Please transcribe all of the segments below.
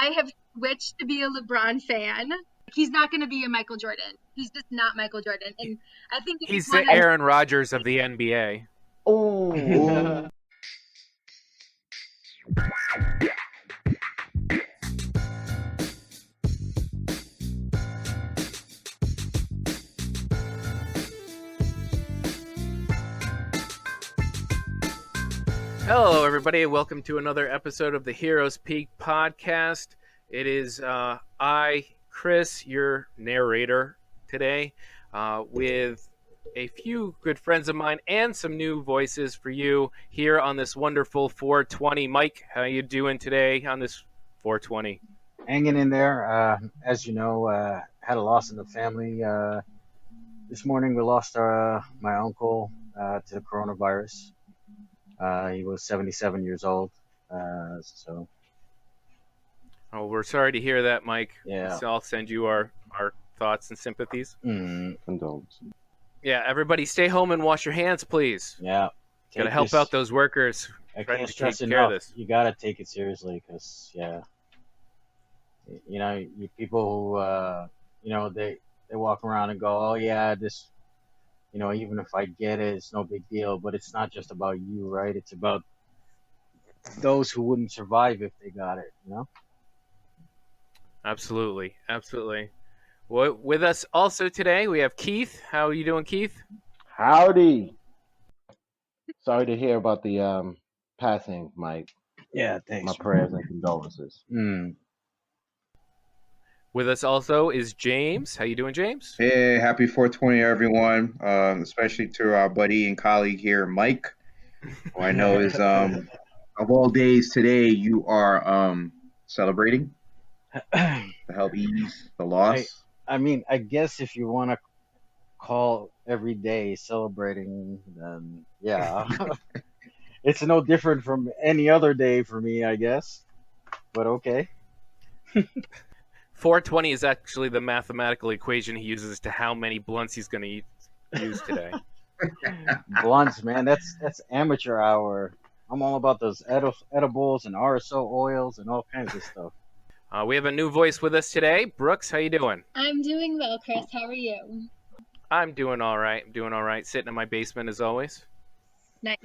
I have switched to be a LeBron fan. He's not going to be a Michael Jordan. He's just not Michael Jordan. And I think he's the Aaron Rodgers of the NBA. Oh. Hello, everybody, and welcome to another episode of the Heroes Peak podcast. It is I, Chris, your narrator today, with a few good friends of mine and some new voices for you here on this wonderful 420. Mike, how you doing today on this 420? Hanging in there. As you know, had a loss in the family. This morning we lost my uncle to the coronavirus. He was 77 years old. So. Oh, we're sorry to hear that, Mike. Yeah. So I'll send you our thoughts and sympathies. Condolences. Yeah, everybody stay home and wash your hands, please. Yeah. Got to help out those workers. I trying can't to stress take care of enough. this. You got to take it seriously because, you know, you people who, they walk around and go, oh, yeah, this, even if I get it, it's no big deal. But it's not just about you, right? It's about those who wouldn't survive if they got it, Absolutely. Well, with us also today, we have Keith. How are you doing, Keith? Howdy. Sorry to hear about the passing, Mike. Yeah, thanks. My prayers and condolences. With us also is James. How you doing, James? Hey, happy 420, everyone. Especially to our buddy and colleague here, Mike, who I know is of all days today you are celebrating to help ease the loss. I guess if you want to call every day celebrating, then yeah. It's no different from any other day for me, I guess. But okay. 420 is actually the mathematical equation he uses to how many blunts he's going to use today. Blunts, man, that's amateur hour. I'm all about those edibles and RSO oils and all kinds of stuff. We have a new voice with us today. Brooks, how you doing? I'm doing well, Chris. How are you? I'm doing all right. Sitting in my basement as always. Nice.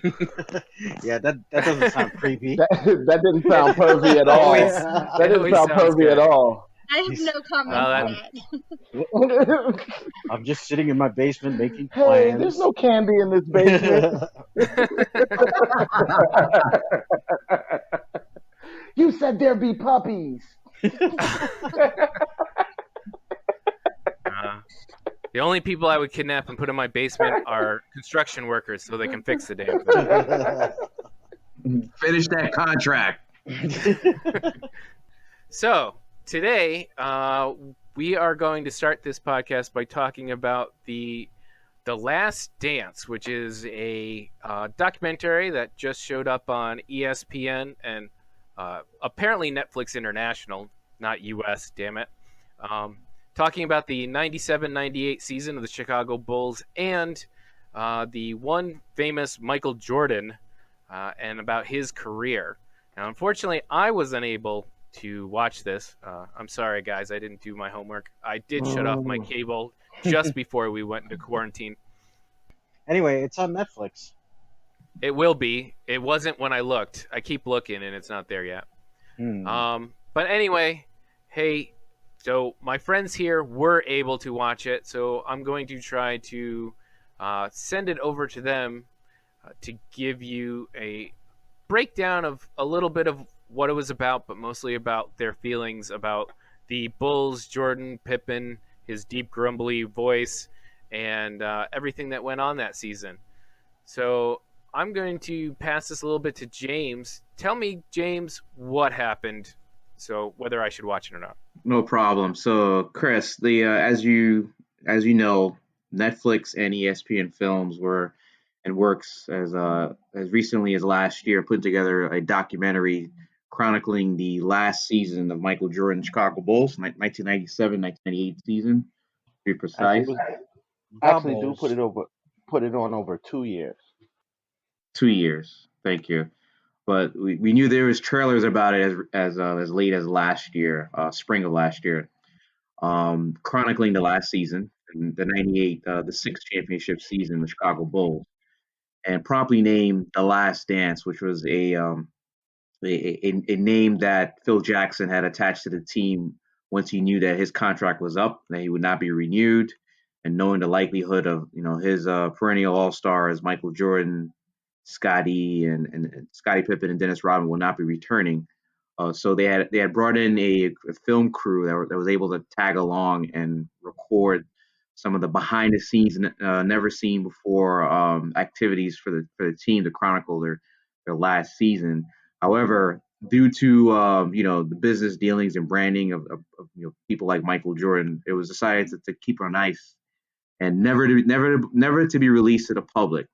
Yeah, that doesn't sound creepy. That didn't sound pervy at all. That didn't sound pervy at all. I have no comment on that. I'm just sitting in my basement making Hey, plans. there's no candy in this basement. You said there'd be puppies. The only people I would kidnap and put in my basement are construction workers so they can fix the damn thing. Finish that contract. So, today, we are going to start this podcast by talking about The Last Dance, which is a documentary that just showed up on ESPN and apparently Netflix International, not US, damn it. Talking about the 97-98 season of the Chicago Bulls and the one famous Michael Jordan and about his career. Now, unfortunately, I was unable to watch this. I'm sorry, guys. I didn't do my homework. I did shut off my cable just before we went into quarantine. Anyway, it's on Netflix. It will be. It wasn't when I looked. I keep looking, and it's not there yet. But anyway, hey, so my friends here were able to watch it, so I'm going to try to send it over to them to give you a breakdown of a little bit of what it was about, but mostly about their feelings about the Bulls, Jordan, Pippen, his deep grumbly voice, and everything that went on that season. So I'm going to pass this a little bit to James. Tell me, James, what happened, so whether I should watch it or not. No problem. So, Chris, the as you know, Netflix and ESPN Films were and works as recently as last year put together a documentary chronicling the last season of Michael Jordan's Chicago Bulls, 1997-1998 season, to be precise. Actually, do put it on over 2 years. 2 years. Thank you. but we knew there was trailers about it as late as last year, spring of last year, chronicling the last season, the '98, the sixth championship season, the Chicago Bulls, and promptly named The Last Dance, which was a name that Phil Jackson had attached to the team once he knew that his contract was up, that he would not be renewed, and knowing the likelihood of his perennial All Stars Michael Jordan, and Scottie Pippen and Dennis Rodman will not be returning. So they had brought in a film crew that was able to tag along and record some of the behind the scenes, never seen before activities for the team to chronicle their last season. However, due to the business dealings and branding of people like Michael Jordan, it was decided to keep on ice and never to be released to the public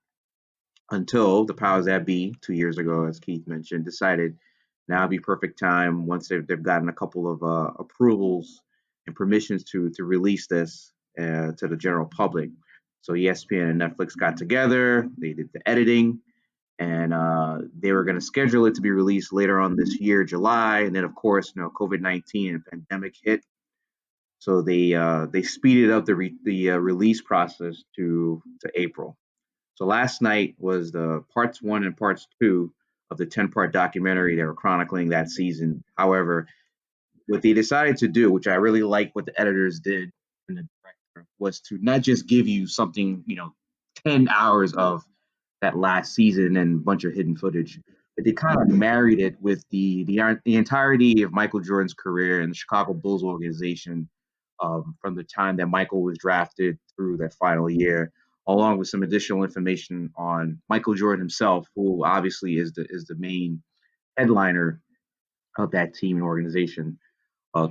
until the powers that be 2 years ago, as Keith mentioned, decided now would be perfect time once they've gotten a couple of approvals and permissions to release this to the general public. So ESPN and Netflix got together, they did the editing, and they were going to schedule it to be released later on this year, July, and then of course, COVID-19 and pandemic hit, so they speeded up the release process to April. So last night was the parts one and parts two of the 10-part documentary they were chronicling that season. However, what they decided to do, which I really like what the editors did and the director, was to not just give you something, 10 hours of that last season and a bunch of hidden footage, but they kind of married it with the entirety of Michael Jordan's career and the Chicago Bulls organization, from the time that Michael was drafted through that final year, along with some additional information on Michael Jordan himself, who obviously is the main headliner of that team and organization.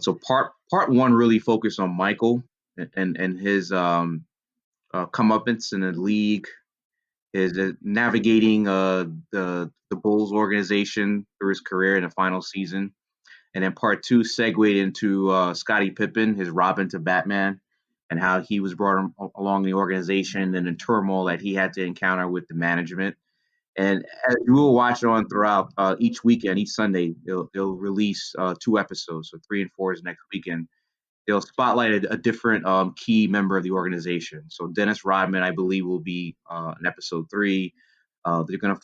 So part one really focused on Michael and his comeuppance in the league, his navigating the Bulls organization through his career in the final season, and then part two segued into Scottie Pippen, his Robin to Batman, and how he was brought along the organization and the turmoil that he had to encounter with the management. And as you will watch on throughout each weekend, each Sunday, they'll release 2 episodes, so 3 and 4 is next weekend. They'll spotlight a different key member of the organization. So Dennis Rodman, I believe, will be in episode 3. They're gonna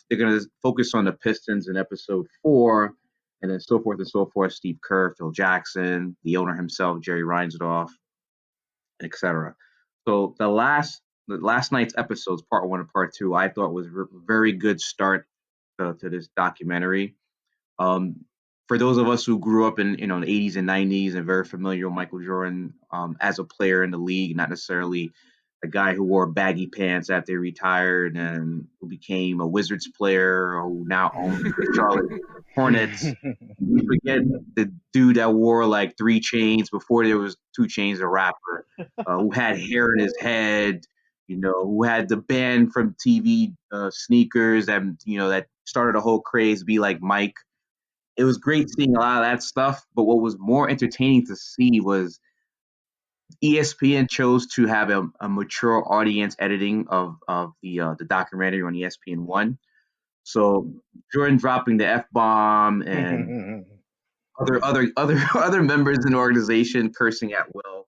focus on the Pistons in episode 4, and then so forth and so forth. Steve Kerr, Phil Jackson, the owner himself, Jerry Reinsdorf, etc. So the last night's episodes, part one and part two, I thought was a very good start to this documentary. Um, for those of us who grew up in the 80s and 90s and very familiar with Michael Jordan as a player in the league, not necessarily a guy who wore baggy pants after he retired and who became a Wizards player who now owns the Charlotte Hornets. We forget the dude that wore like 3 chains before there was 2 Chainz, a rapper, who had hair in his head, who had the band from TV sneakers that started a whole craze, Be Like Mike. It was great seeing a lot of that stuff, but what was more entertaining to see was ESPN chose to have a mature audience editing of the documentary on ESPN One. So Jordan dropping the F bomb and other members in the organization cursing at will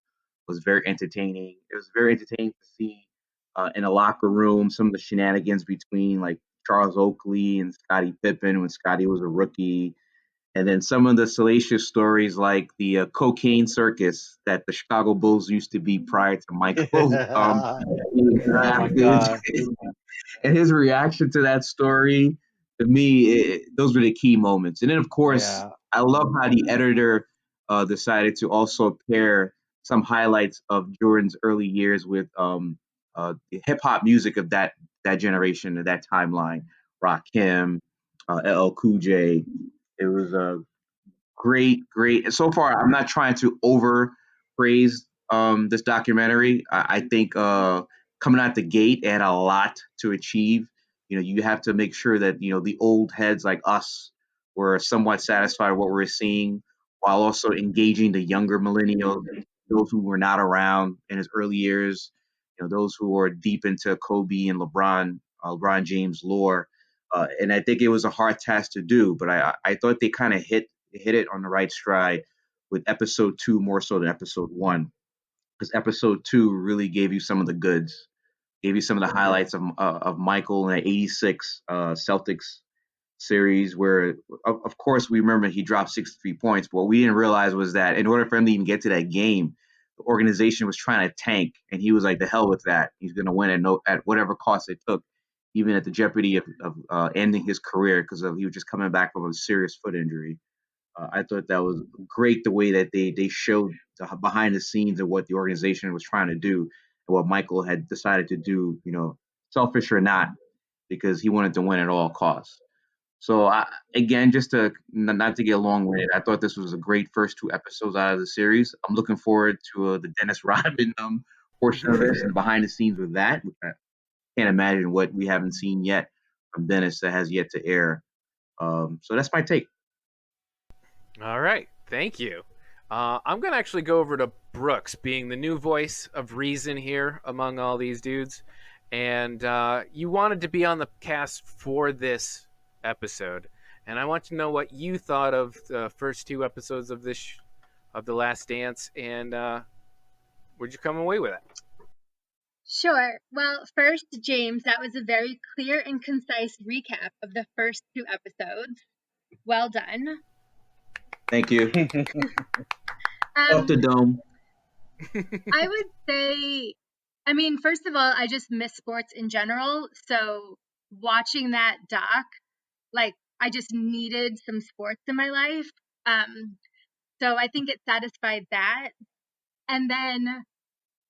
was very entertaining. It was very entertaining to see in a locker room some of the shenanigans between like Charles Oakley and Scottie Pippen when Scottie was a rookie, and then some of the salacious stories like the cocaine circus that the Chicago Bulls used to be prior to Michael being Oh my drafted. God. And his reaction to that story, to me, those were the key moments. And then, of course, Yeah. I love how the editor decided to also pair some highlights of Jordan's early years with the hip hop music of that generation, of that timeline. Rakim, LL Cool J. It was great, great. And so far, I'm not trying to overpraise this documentary. I think coming out the gate, it had a lot to achieve. You have to make sure that the old heads like us were somewhat satisfied with what we're seeing, while also engaging the younger millennials, those who were not around in his early years, those who were deep into Kobe and LeBron James lore. And I think it was a hard task to do, but I thought they kind of hit it on the right stride with episode 2 more so than episode 1, because episode 2 really gave you some of the goods, gave you some of the highlights of Michael in the '86 Celtics series, where of course we remember he dropped 63 points, but what we didn't realize was that in order for him to even get to that game, the organization was trying to tank, and he was like, "The hell with that! He's going to win at whatever cost it took." Even at the jeopardy of ending his career because he was just coming back from a serious foot injury. I thought that was great the way that they showed behind the scenes of what the organization was trying to do and what Michael had decided to do, selfish or not, because he wanted to win at all costs. So again, just to not to get long winded, I thought this was a great first 2 episodes out of the series. I'm looking forward to the Dennis Rodman portion of this and behind the scenes with that. I can't imagine what we haven't seen yet from Dennis that has yet to air. So that's my take. All right, thank you. I'm gonna actually go over to Brooks, being the new voice of reason here among all these dudes, and you wanted to be on the cast for this episode, and I want to know what you thought of the first 2 episodes of of The Last Dance, and where'd you come away with it? Sure. Well, first, James, that was a very clear and concise recap of the first 2 episodes. Well done. Thank you. Off the dome. I would say, I mean, first of all, I just miss sports in general. So watching that doc, like, I just needed some sports in my life. So I think it satisfied that. And then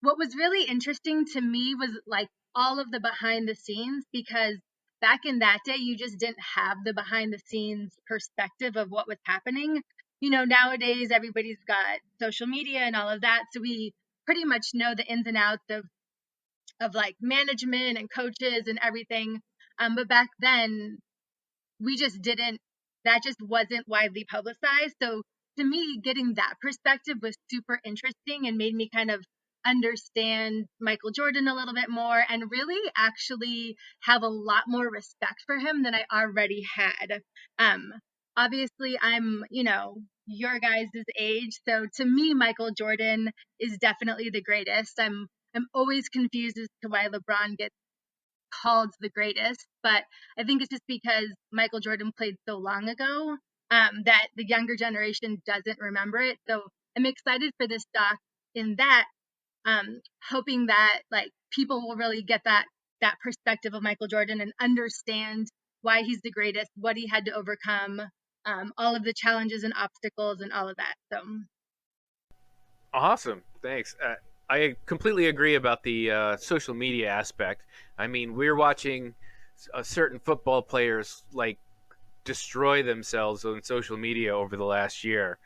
what was really interesting to me was like all of the behind the scenes, because back in that day, you just didn't have the behind the scenes perspective of what was happening. Nowadays everybody's got social media and all of that. So we pretty much know the ins and outs of like management and coaches and everything. But back then we just didn't, that just wasn't widely publicized. So to me, getting that perspective was super interesting and made me kind of understand Michael Jordan a little bit more and really actually have a lot more respect for him than I already had. Obviously, I'm, your guys' age. So to me, Michael Jordan is definitely the greatest. I'm always confused as to why LeBron gets called the greatest, but I think it's just because Michael Jordan played so long ago that the younger generation doesn't remember it. So I'm excited for this doc in that, hoping that like people will really get that perspective of Michael Jordan and understand why he's the greatest, what he had to overcome, all of the challenges and obstacles and all of that. So Awesome, thanks. I completely agree about the social media aspect. I mean, we're watching certain football players like destroy themselves on social media over the last year,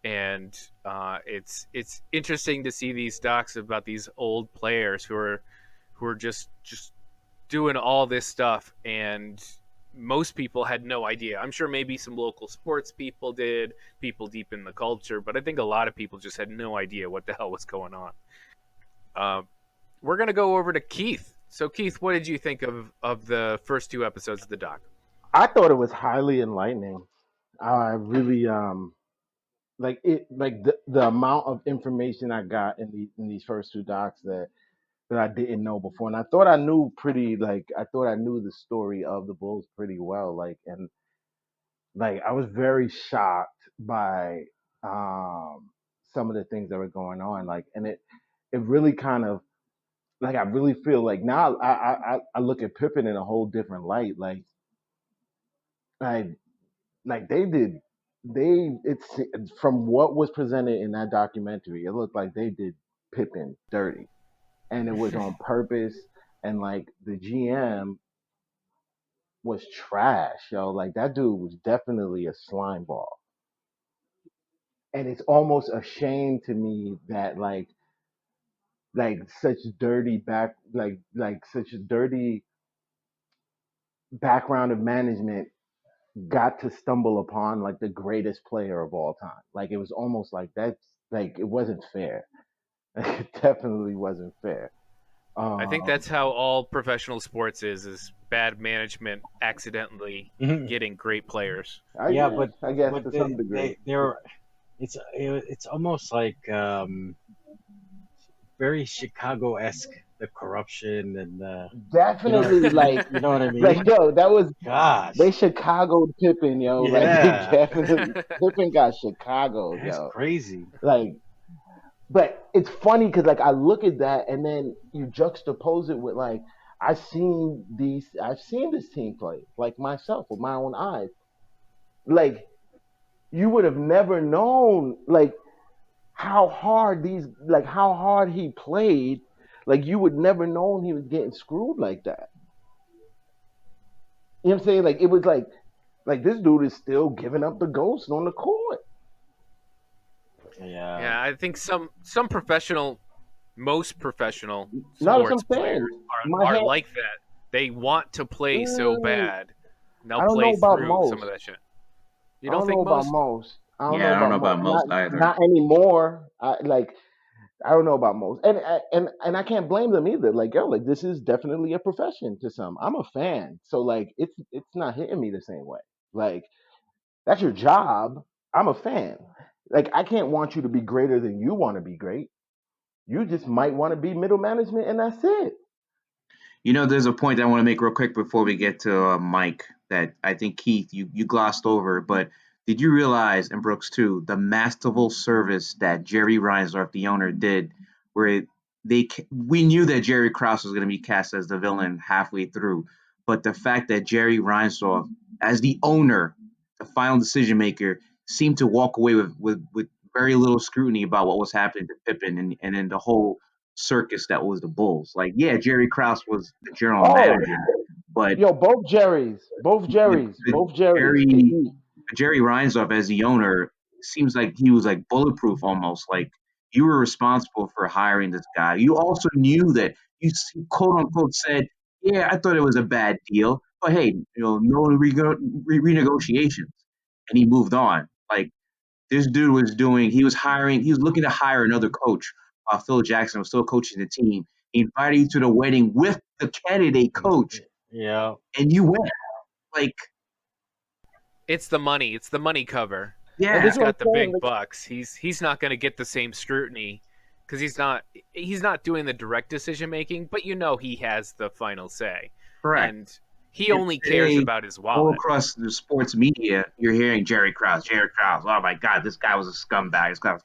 and it's interesting to see these docs about these old players who are just doing all this stuff, and most people had no idea. I'm sure maybe some local sports people did, people deep in the culture, but I think a lot of people just had no idea what the hell was going on. We're gonna go over to Keith. So Keith, what did you think of the first 2 episodes of the doc? I thought it was highly enlightening. I really like it, like the amount of information I got in these first 2 docs that I didn't know before, and I thought I knew I thought I knew the story of the Bulls pretty well, and like I was very shocked by some of the things that were going on, and it really kind of like I really feel like now I look at Pippen in a whole different light, like like it's from what was presented in that documentary, it looked like they did Pippen dirty, and it was on purpose, and like the GM was trash, yo. Like that dude was definitely a slime ball. And it's almost a shame to me that like such dirty back like such a dirty background of management got to stumble upon like the greatest player of all time. Like it was almost like that's like it wasn't fair. It definitely wasn't fair. I think that's how all professional sports is bad management accidentally getting great players. Yeah, I guess but to some degree. they're it's almost like very Chicago-esque, the corruption and you know Definitely, like, you know what I mean? yo, that was they Gosh, Chicago Pippen, yo. Like, they yeah, definitely Pippen got Chicago, that's yo. crazy. Like, but it's funny because like I look at that and then you juxtapose it with like I've seen this team play like myself with my own eyes. Like you would have never known like how hard he played. Like you would never known he was getting screwed like that. You know what I'm saying? Like it was like this dude is still giving up the ghost on the court. Yeah, Yeah, I think most professional Not as I'm sports players saying. My are head. like that. They want to play so Mm, bad, and they'll I don't play know about through some of most. that shit. You I don't don't know think about most? most. I don't know Yeah, I don't about know most. about most either. Not anymore. I don't know about most. And I can't blame them either. Like yo, like this is definitely a profession to some. I'm a fan, so like it's not hitting me the same way. Like that's your job. I'm a fan. Like I can't want you to be greater than you want to be great. You just might want to be middle management, and that's it. There's a point that I want to make real quick before we get to Mike that I think Keith you glossed over. But did you realize, and Brooks too, the masterful service that Jerry Reinsdorf, the owner, did, where we knew that Jerry Krause was going to be cast as the villain halfway through, but the fact that Jerry Reinsdorf, as the owner, the final decision maker, seemed to walk away with very little scrutiny about what was happening to Pippen and then the whole circus that was the Bulls. Like, yeah, Jerry Krause was the general Oh, manager, but yo, both the, Jerrys, the both Jerrys can Jerry eat. Jerry Reinsdorf as the owner seems like he was like bulletproof almost. Like you were responsible for hiring this guy. You also knew that quote unquote said, "Yeah, I thought it was a bad deal, but hey, no renegotiations," and he moved on. Like this dude was doing, he was looking to hire another coach. Phil Jackson was still coaching the team. He invited you to the wedding with the candidate coach, yeah. and you went. Like, It's the money. It's the money cover. And yeah, this He's is what I'm got the saying. big Like, bucks. He's not going to get the same scrutiny because he's not doing the direct decision making. But he has the final say, correct. and he And only cares today, about his all wallet. across the sports media, you're hearing Jerry Krause, Jerry Krause. Oh my God, this guy was a scumbag. This guy was,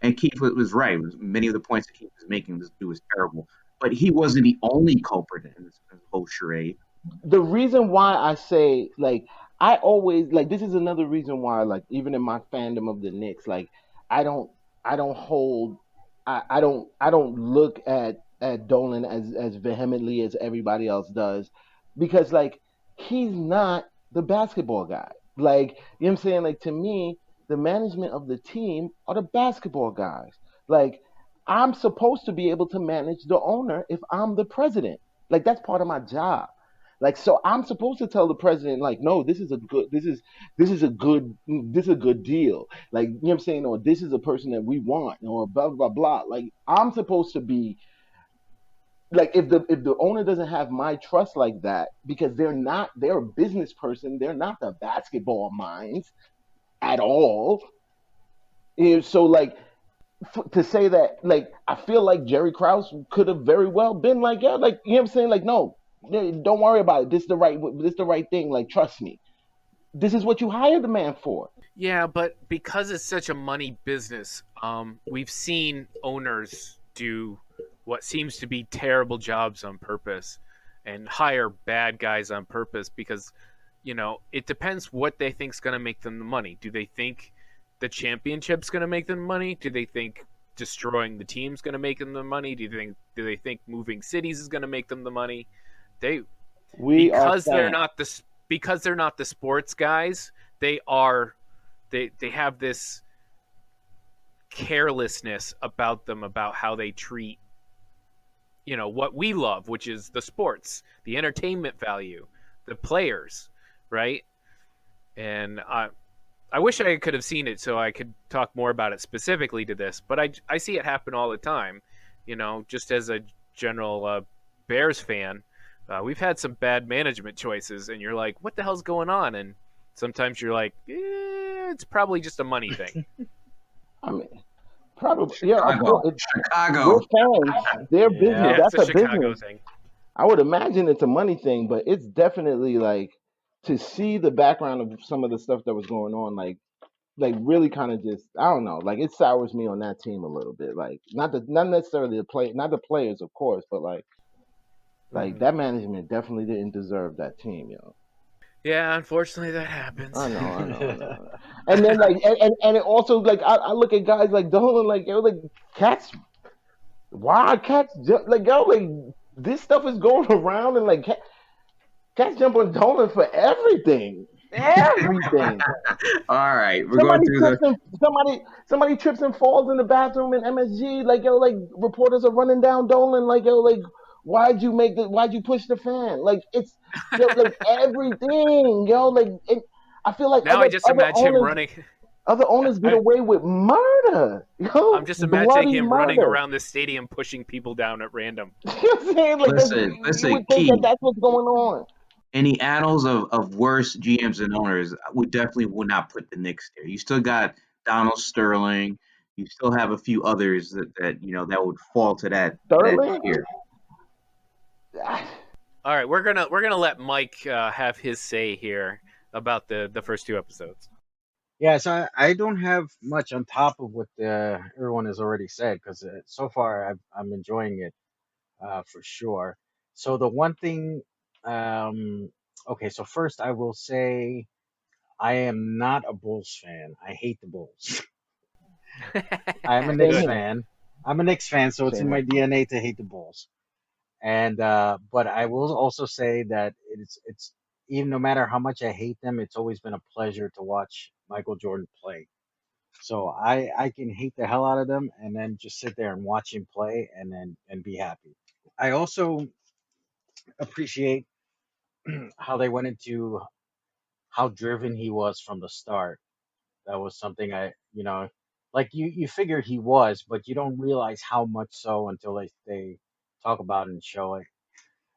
and Keith was right. Many of the points that Keith was making, this dude was terrible. But he wasn't the only culprit in this whole charade. the reason why I say like I always like this is another reason why like even in my fandom of the Knicks like I don't I don't hold I don't look at Dolan as vehemently as everybody else does because like he's not the basketball guy. Like you know what I'm saying like to me the management of the team are the basketball guys. Like I'm supposed to be able to manage the owner if I'm the president. Like that's part of my job. Like so I'm supposed to tell the president like no this is a good deal. Like you know what I'm saying or this is a person that we want or blah blah blah. Like I'm supposed to be like if the owner doesn't have my trust like that because they're a business person, they're not the basketball minds at all. And so like to say that like I feel like Jerry Krause could have very well been like yeah like you know what I'm saying like no don't worry about it this is the right thing like trust me this is what you hired the man for. Yeah, but because it's such a money business, we've seen owners do what seems to be terrible jobs on purpose and hire bad guys on purpose because, it depends what they think's going to make them the money. Do they think the championship's going to make them money? Do they think destroying the team's going to make them the money? Do they think moving cities is going to make them the money? They We are because they're fans. not the sports guys, they are they have this carelessness about them about how they treat what we love, which is the sports, the entertainment value, the players, right? And I wish I could have seen it so I could talk more about it specifically to this, but I see it happen all the time, just as a general Bears fan, we've had some bad management choices, and you're like, what the hell's going on? And sometimes you're like, it's probably just a money thing. I mean, probably, yeah, of Chicago. course. Chicago. We're fans. Their business. Yeah, That's it's a Chicago business. thing. I would imagine it's a money thing, but it's definitely like to see the background of some of the stuff that was going on, like really kind of just I don't know, like it sours me on that team a little bit. Like not necessarily not the players, of course, but like that management definitely didn't deserve that team, yo. Yeah, unfortunately that happens. I know. And then like and it also like I look at guys like Dolan, like yo, like cats, wild cats, like yo, like this stuff is going around, and like cats jump on Dolan for everything. Everything. All right, we're going through somebody trips and falls in the bathroom in MSG. Like yo, like reporters are running down Dolan. Like yo, like why'd you push the fan? Like it's yo, like everything, yo. Like I feel like now I just imagine him running. Other owners get away with murder. Yo, I'm just imagining him running murder. around the stadium, pushing people down at random. You know what I'm saying? Like listen, you would think that's what's going on. In the annals of worst GMs and owners, we definitely would not put the Knicks there. You still got Donald Sterling. You still have a few others that that would fall to that tier. All right, we're gonna let Mike have his say here about the first 2 episodes. Yeah, so I don't have much on top of what everyone has already said, because so far I'm enjoying it for sure. So the one thing, okay, so first I will say I am not a Bulls fan. I hate the Bulls. I am a Knicks fan. I'm a Knicks fan, so it's in my DNA to hate the Bulls. And but I will also say that it's even no matter how much I hate them, it's always been a pleasure to watch Michael Jordan play. So I can hate the hell out of them and then just sit there and watch him play and be happy. I also appreciate how they went into how driven he was from the start. That was something like you figure he was, but you don't realize how much so until they talk about it and show it.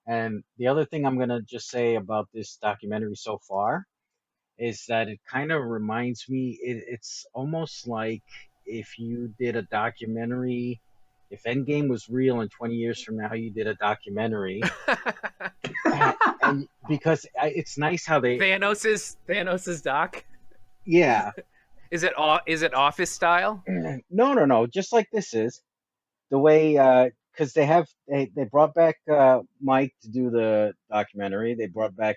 And the other thing I'm gonna just say about this documentary so far is that it kind of reminds me. It's almost like if you did a documentary, if Endgame was real and 20 years from now you did a documentary, and because it's nice how they Thanos's doc. Yeah. Is it Office style? No. Just like this is the way, because they brought back Mike to do the documentary. They brought back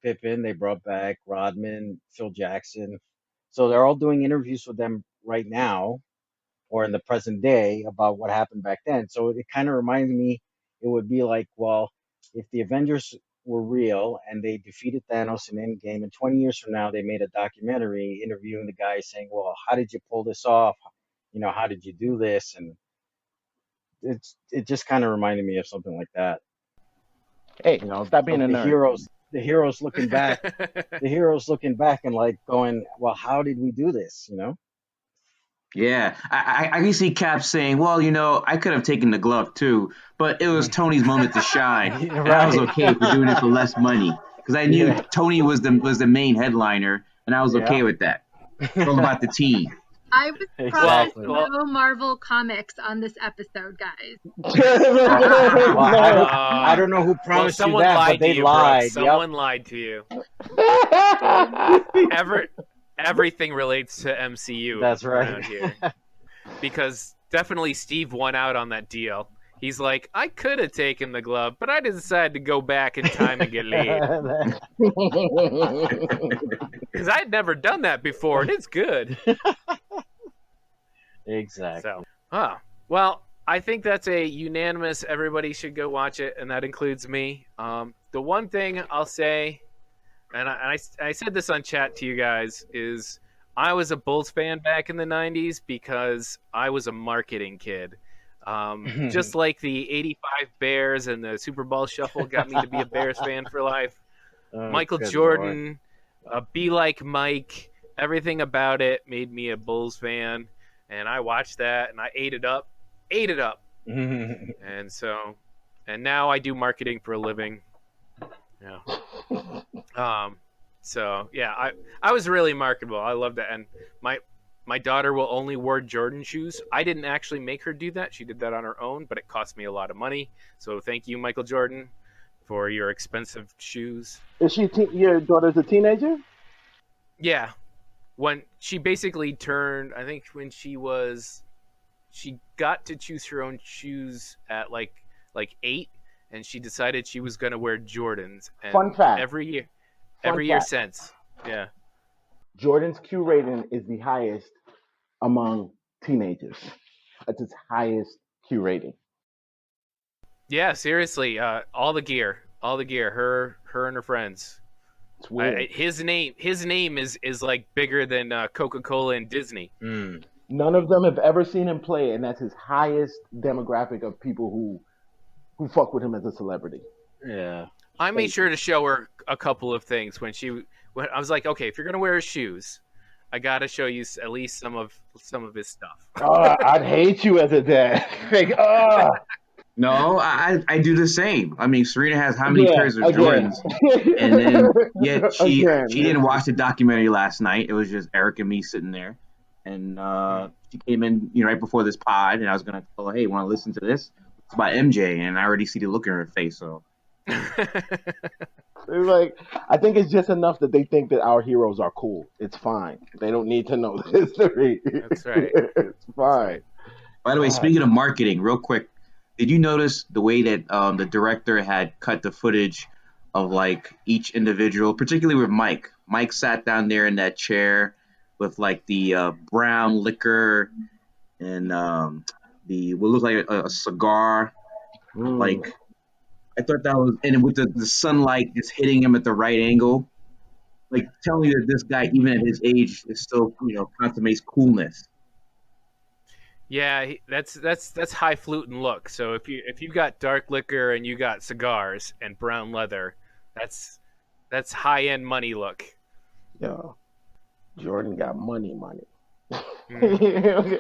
Pippen. They brought back Rodman, Phil Jackson. So they're all doing interviews with them right now, or in the present day, about what happened back then. So it kind of reminds me, it would be like, well, if the Avengers were real and they defeated Thanos in Endgame, and 20 years from now they made a documentary interviewing the guy saying, well, how did you pull this off? How did you do this? And it just kind of reminded me of something like that. Hey, stop being a nerd. The heroes looking back, and like going, well, how did we do this? Yeah, I can see Cap saying, well, I could have taken the glove too, but it was Tony's moment to shine. Right. And I was okay for doing it for less money because I knew Tony was the main headliner, and I was okay with that. It's all about the team. I was promised no Marvel comics on this episode, guys. I don't know who promised you that, but they lied. Someone lied to you. Everything relates to MCU. That's right. Around here. Because definitely Steve won out on that deal. He's like, I could have taken the glove, but I decided to go back in time and get laid. Because I had never done that before, and it's good. Exactly. So, well, I think that's a unanimous, everybody should go watch it, and that includes me. The one thing I'll say, and I said this on chat to you guys, is I was a Bulls fan back in the 90s because I was a marketing kid. Just like the 85 Bears and the Super Bowl Shuffle got me to be a Bears fan for life. Michael Jordan, Be Like Mike, everything about it made me a Bulls fan. And I watched that and I ate it up. And so, and now I do marketing for a living. Yeah. So yeah, I was really marketable. I loved it, and my daughter will only wear Jordan shoes. I didn't actually make her do that. She did that on her own, but it cost me a lot of money. So thank you, Michael Jordan, for your expensive shoes. Is your daughter's a teenager? Yeah, when she basically turned, I think when she got to choose her own shoes at like 8, and she decided she was going to wear Jordans, Fun and fact. every year Fact. since. Yeah. Jordan's Q rating is the highest among teenagers. That's its highest Q rating. Yeah, seriously, all the gear, her and her friends. It's weird. His name is like bigger than Coca-Cola and Disney. None of them have ever seen him play, and that's his highest demographic of people who fuck with him as a celebrity. Yeah. I made sure to show her a couple of things when I was like, okay, if you're gonna wear his shoes, I gotta show you at least some of his stuff. Oh, I'd hate you as a dad. Like, No, I do the same. I mean, Serena has how many pairs of again. Jordans, and then yet she Again. didn't watch the documentary last night. It was just Eric and me sitting there, and she came in right before this pod, and I was gonna tell her, hey, want to listen to this? It's about MJ, and I already see the look in her face. So It's like, I think it's just enough that they think that our heroes are cool. It's fine. They don't need to know the history. That's right. It's fine. by the way, speaking of marketing, real quick, did you notice the way that the director had cut the footage of like each individual, particularly with Mike? Mike sat down there in that chair with like the brown liquor and the what looked like a cigar. Like I thought that was, and with the sunlight just hitting him at the right angle, like telling you that this guy, even at his age, is still consummates coolness. Yeah, that's highfalutin look. So if you got dark liquor and you got cigars and brown leather, that's high end money look. Yo, Jordan got money. Mm.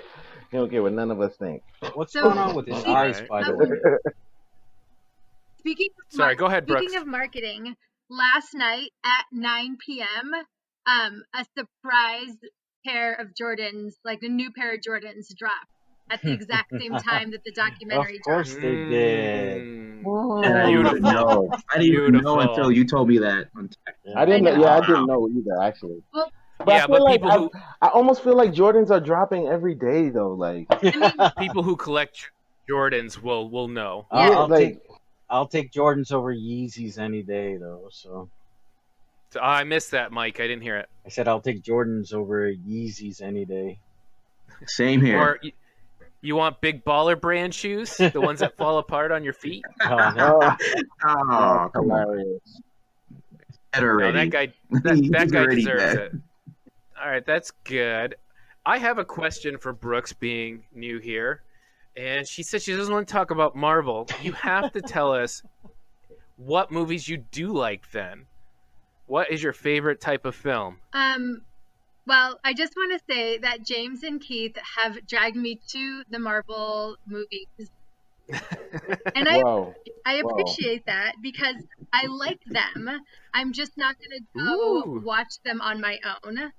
He don't care what none of us think. What's So, going on with his eyes, by the way? Sorry, go ahead, Brooks. Speaking of marketing, last night at 9 p.m., a surprise pair of Jordans, like a new pair of Jordans, dropped at the exact same time that the documentary Of course dropped. they did. And I didn't even Beautiful. know. I didn't even know Beautiful. until you told me that on text. I didn't know. know. Yeah, I didn't know either, actually. Well, But Yeah, I feel but like people I almost feel like Jordans are dropping every day, though. Like, people who collect Jordans will know. Yeah. I'll take Jordans over Yeezys any day, though. So I missed that, Mike. I didn't hear it. I said I'll take Jordans over Yeezys any day. Same here. Or you want big baller brand shoes, the ones that fall apart on your feet? Oh, no. Oh, come on. hilarious. Dead No, already. that guy He's that guy already deserves dead. it. All right, that's good. I have a question for Brooks, being new here, and she said she doesn't want to talk about Marvel. You have to tell us what movies you do like. Then, what is your favorite type of film? Well, I just want to say that James and Keith have dragged me to the Marvel movies. And Whoa. I appreciate that because I like them. I'm just not going to go Ooh. watch them on my own.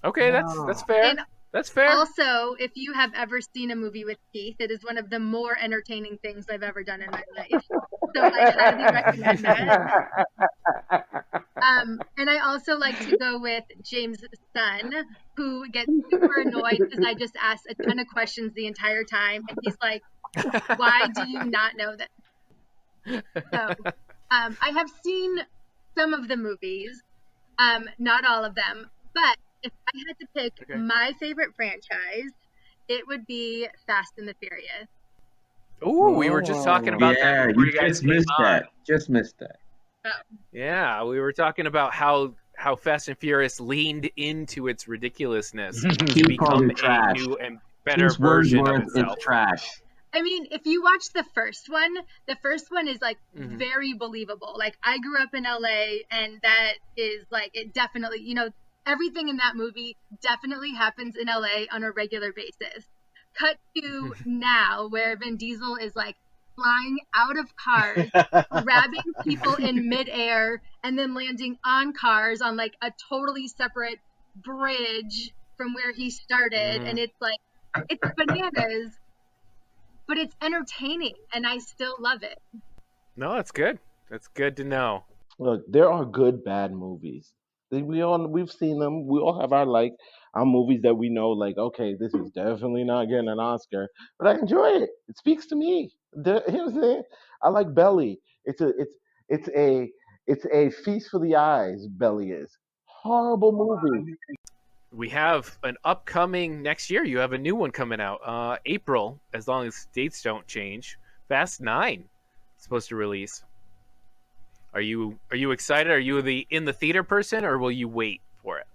Okay, that's fair. And That's fair. also, if you have ever seen a movie with Keith, it is one of the more entertaining things I've ever done in my life. So I highly recommend that. And I also like to go with James' son, who gets super annoyed because I just ask a ton of questions the entire time, and he's like, "Why do you not know this?" So I have seen some of the movies, not all of them, but if I had to pick my favorite franchise, it would be Fast and the Furious. Ooh, we were just talking about that. Yeah, before you guys just came missed on. that. Just missed that. Yeah, we were talking about how Fast and Furious leaned into its ridiculousness to He called become it trash. a new and better Keith's version of Wordsworth itself. is trash. I mean, if you watch the first one is like very believable. Like, I grew up in LA, and that is like, it definitely, everything in that movie definitely happens in LA on a regular basis. cut to now where Vin Diesel is like flying out of cars, grabbing people in midair, and then landing on cars on like a totally separate bridge from where he started. And it's like, it's bananas, but it's entertaining and I still love it. No, that's good. That's good to know. Look, there are good bad movies. We've seen them. We all have our movies that we know, like, okay, this is definitely not getting an Oscar, but I enjoy it. It speaks to me. Here's the thing. I like Belly. It's a it's a feast for the eyes. Belly is horrible movie. We have an upcoming next year. You have a new one coming out, April, as long as dates don't change. Fast 9 is supposed to release. Are you excited? Are you in the theater person, or will you wait for it?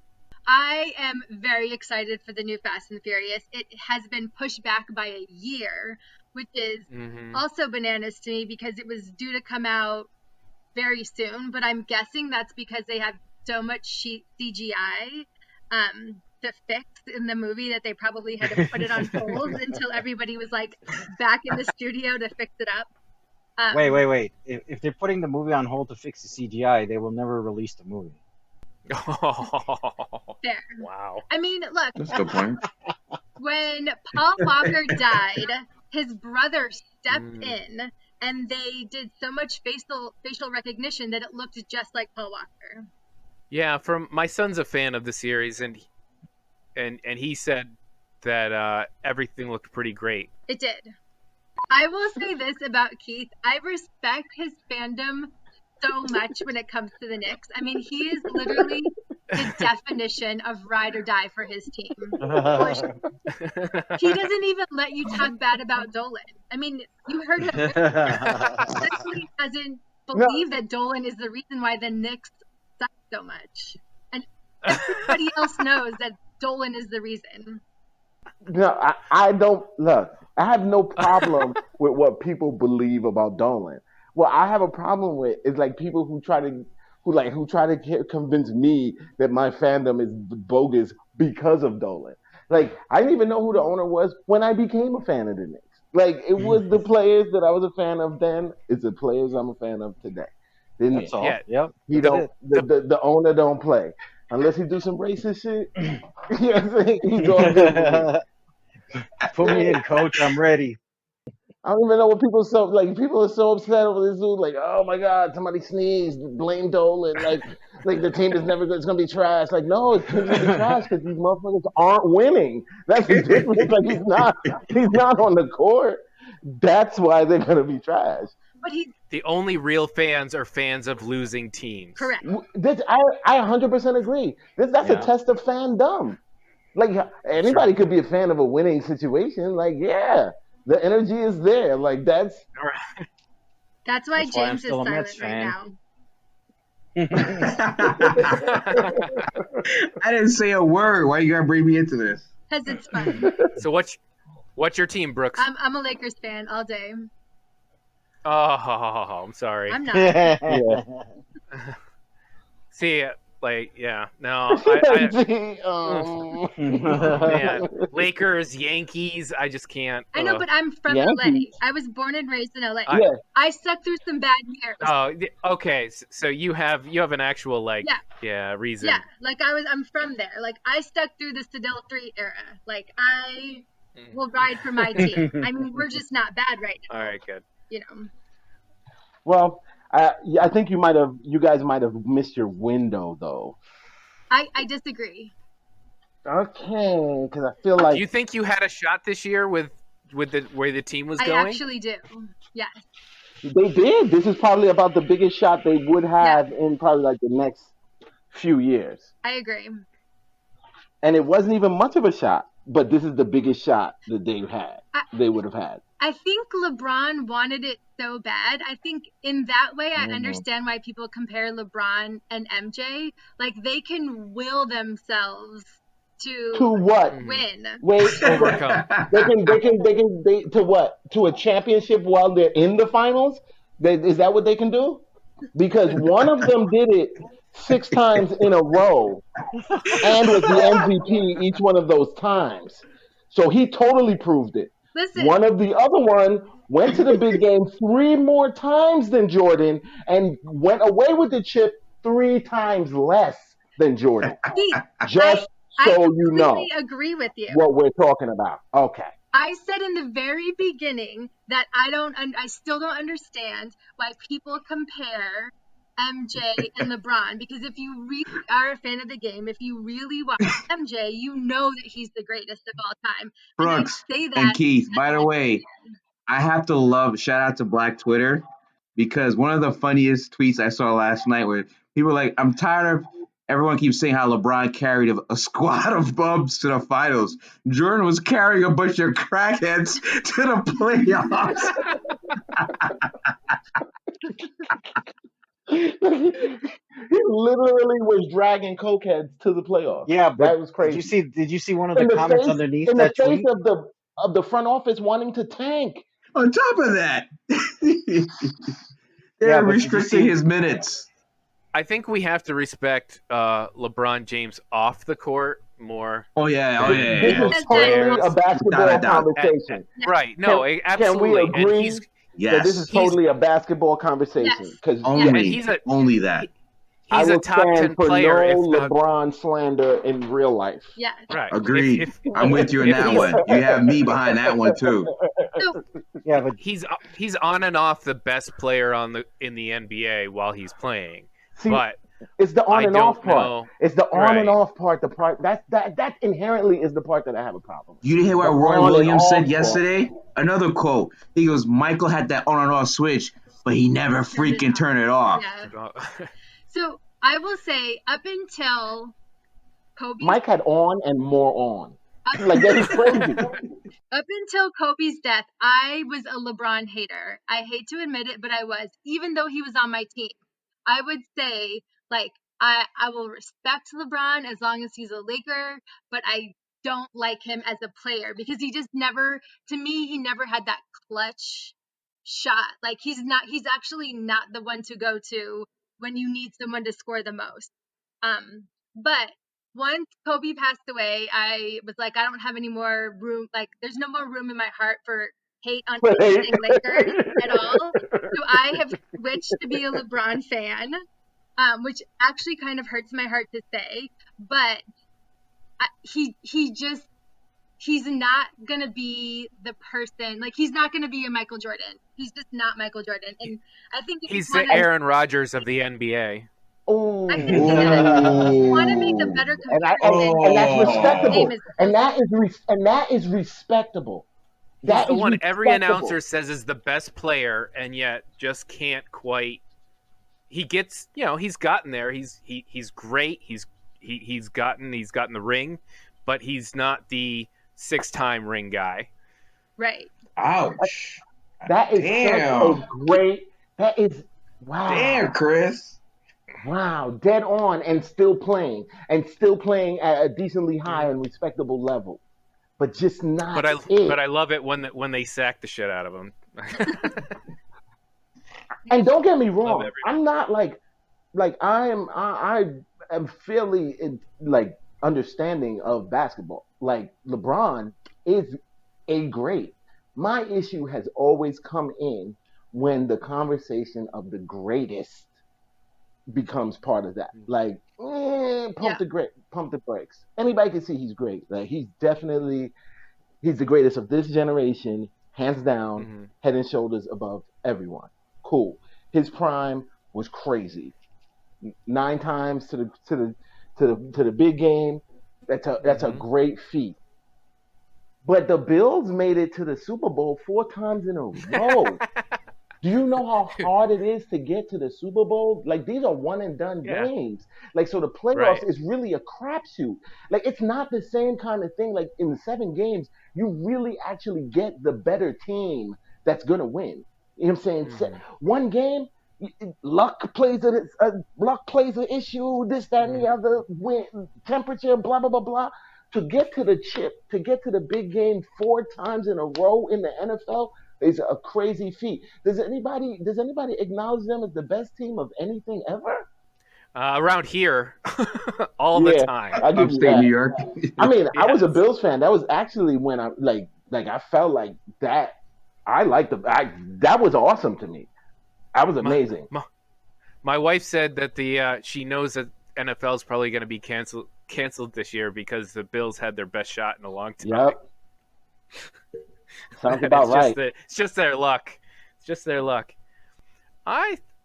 I am very excited for the new Fast and Furious. It has been pushed back by a year, which is also bananas to me because it was due to come out very soon, but I'm guessing that's because they have so much CGI to fix in the movie that they probably had to put it on hold until everybody was like back in the studio to fix it up. Wait. If they're putting the movie on hold to fix the CGI, they will never release the movie. Fair. Wow. I mean, look. That's a good point. When Paul Walker died, his brother stepped in, and they did so much facial recognition that it looked just like Paul Walker. Yeah, from my son's a fan of the series, and he said that everything looked pretty great. It did. I will say this about Keith. I respect his fandom so much when it comes to the Knicks. I mean, he is literally the definition of ride or die for his team. He doesn't even let you talk bad about Dolan. I mean, you heard him. He doesn't believe that Dolan is the reason why the Knicks suck so much. And everybody else knows that Dolan is the reason. No, I don't look. I have no problem with what people believe about Dolan. What I have a problem with is like people who try to convince me that my fandom is bogus because of Dolan. Like, I didn't even know who the owner was when I became a fan of the Knicks. Like, it was the players that I was a fan of then. It's the players I'm a fan of today. That's all. Yeah. Yep. He don't. The owner don't play unless he do some racist shit. You know what I'm saying? He's all good. Put me in, coach. I'm ready. I don't even know what people so like. People are so upset over this dude. Like, oh my God, somebody sneezed, blame Dolan. Like the team is never good. It's gonna be trash. Like, no, it's gonna be trash because these motherfuckers aren't winning. That's the difference. Like, he's not on the court. That's why they're gonna be trash. But The only real fans are fans of losing teams. Correct. I 100% agree. That's a test of fandom. Like, anybody could be a fan of a winning situation. Like, yeah, the energy is there. Like, that's why That's why I'm James is still a silent Mets right fan. now. I didn't say a word. Why you gotta bring me into this? Because it's fun. So what's your team, Brooks? I'm a Lakers fan all day. Oh, I'm sorry. I'm not. yeah. See, like, yeah, no, I man, Lakers, Yankees, I just can't. I know, but I'm from Yankees. LA. I was born and raised in LA. Yeah. I stuck through some bad years. Oh, okay. So you have an actual reason. Yeah, like I'm from there. Like, I stuck through the Sedell 3 era. Like, I will ride for my team. I mean, we're just not bad right now. All right, good. You know. Well, I think you guys might have missed your window though. I disagree. Okay, because I feel like Do you think you had a shot this year with the way the team was I going? actually do. Yes. they did. This is probably about the biggest shot they would have in probably like the next few years. I agree. And it wasn't even much of a shot, but this is the biggest shot that they would have had. I think LeBron wanted it so bad. I think in that way, I understand why people compare LeBron and MJ. Like, they can will themselves to what? win. Wait, Overcome. they to what? To a championship while they're in the finals? Is that what they can do? Because one of them did it 6 times in a row and was the MVP each one of those times. So he totally proved it. Listen, One of the other one went to the big game 3 more times than Jordan and went away with the chip 3 times less than Jordan. Pete, Just I so you completely know agree with you. what we're talking about. Okay. I said in the very beginning that I still don't understand why people compare MJ and LeBron, because if you really are a fan of the game, if you really watch MJ, you know that he's the greatest of all time. And I Brooks say and that Keith. as By the a way, I have to shout out to Black Twitter because one of the funniest tweets I saw last night where people were like, I'm tired of everyone keeps saying how LeBron carried a squad of bums to the finals. Jordan was carrying a bunch of crackheads to the playoffs. He literally was dragging cokeheads to the playoffs. Yeah, but That was crazy. did you see one of the In the comments face, underneath in the that face tweet? of the front office wanting to tank. On top of that, Yeah, they're but did you restricting see? his minutes. I think we have to respect LeBron James off the court more. Oh yeah, Than This is most As that totally a players. basketball Without a doubt. conversation. Right? No, Can we absolutely. And agree that this is Yes, totally a basketball conversation? yes, Because yeah, and only only that. I he's a will top stand 10 for player. no If not LeBron slander in real life. yes. right, Agreed. if I'm with you on if that he's one. You have me behind that one too. So Yeah, but he's on and off the best player in the NBA while he's playing, See, but it's the on I and off don't part. know. It's the on Right. and off part. The part that inherently is the part that I have a problem with. You didn't hear what The Roy on and Williams off said part. yesterday? Another quote. He goes, Michael had that on and off switch, but he never freaking turned it off. yeah. So I will say up until Kobe's Mike had on and more on. Like that is crazy. Up until Kobe's death, I was a LeBron hater. I hate to admit it, but I was, even though he was on my team. I would say, like, I will respect LeBron as long as he's a Laker, but I don't like him as a player because he just never, to me, he never had that clutch shot. Like, he's actually not the one to go to when you need someone to score the most. But once Kobe passed away, I was like, I don't have any more room. Like, there's no more room in my heart for hate on anything Lakers at all. So I have switched to be a LeBron fan, which actually kind of hurts my heart to say. But he's not gonna be the person. Like, he's not gonna be a Michael Jordan. He's just not Michael Jordan. And I think He's the Aaron Rodgers of the NBA. Oh, I can see that. If you want to make a better comparison, and that's respectable, Name is and that is respectable. He's That the is one every respectable. announcer says is the best player, and yet just can't quite. He gets, he's gotten there. He's great. He's gotten the ring, but he's not the 6-time ring guy. right. Ouch. That is Damn. such a great. That is wow. Damn, Chris. Wow, dead on, and still playing at a decently high and respectable level, but just not. But I love it when they sack the shit out of him. And don't get me wrong, I'm not like I am fairly like understanding of basketball. Like, LeBron is a great. My issue has always come in when the conversation of the greatest becomes part of that. Like, pump the brakes. Anybody can see he's great. Like, he's the greatest of this generation, hands down, head and shoulders above everyone. Cool. His prime was crazy. 9 times to the big game. That's a great feat. But the Bills made it to the Super Bowl 4 times in a row. Do you know how hard it is to get to the Super Bowl? Like, these are one and done games. Like, so the playoffs is really a crapshoot. Like, it's not the same kind of thing. Like, in the 7 games, you really actually get the better team that's gonna win. You know what I'm saying? One game, luck plays an issue. This, that, and the other. Temperature, blah blah blah blah. To get to the chip, to get to the big game 4 times in a row in the NFL is a crazy feat. Does anybody acknowledge them as the best team of anything ever? Around here, all the time. I'll give you Upstate New that. York. I mean, I was a Yes. Bills fan. That was actually when I I felt like that. I liked that was awesome to me. That was amazing. My wife said that she knows that NFL is probably going to be canceled this year because the Bills had their best shot in a long time. Yep. Sounds about right. It's just their luck. It's just their luck.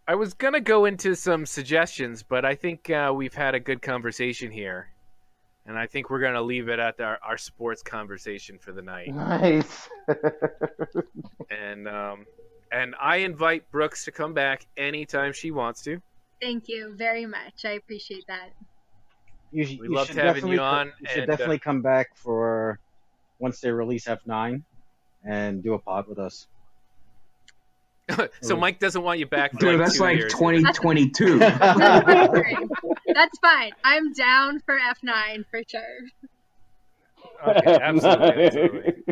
I was gonna go into some suggestions, but I think we've had a good conversation here, and I think we're gonna leave it at our sports conversation for the night. Nice. And I invite Brooks to come back anytime she wants to. Thank you very much. I appreciate that. We loved having you on. You should definitely come back for once they release F9 and do a pod with us. So Mike doesn't want you back for Dude, that's 2 like years. 2022. That's fine. I'm down for F9 for sure. Okay, absolutely.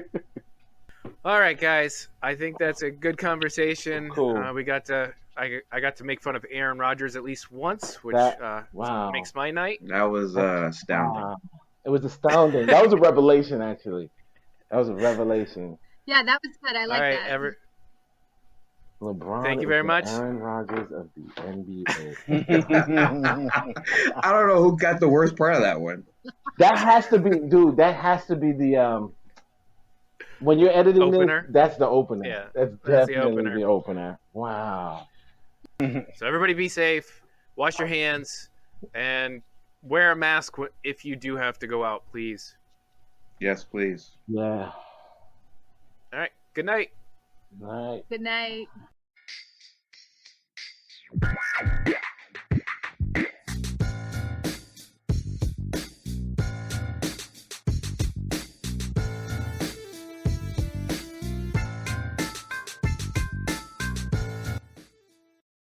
All right, guys. I think that's a good conversation. Cool. I got to make fun of Aaron Rodgers at least once, which wow. makes my night. That was astounding. Wow. It was astounding. That was a revelation, actually. That was a revelation. Yeah, that was good. I like that. LeBron Thank you very much. Aaron Rodgers of the NBA. I don't know who got the worst part of that one. That has to be, dude. That has to be the when you're editing opener? this, that's the opener. Yeah, that's definitely the opener. Wow. So everybody be safe. Wash your hands and wear a mask if you do have to go out, please. Yes, please. Yeah. All right. Good night. Right. Good night.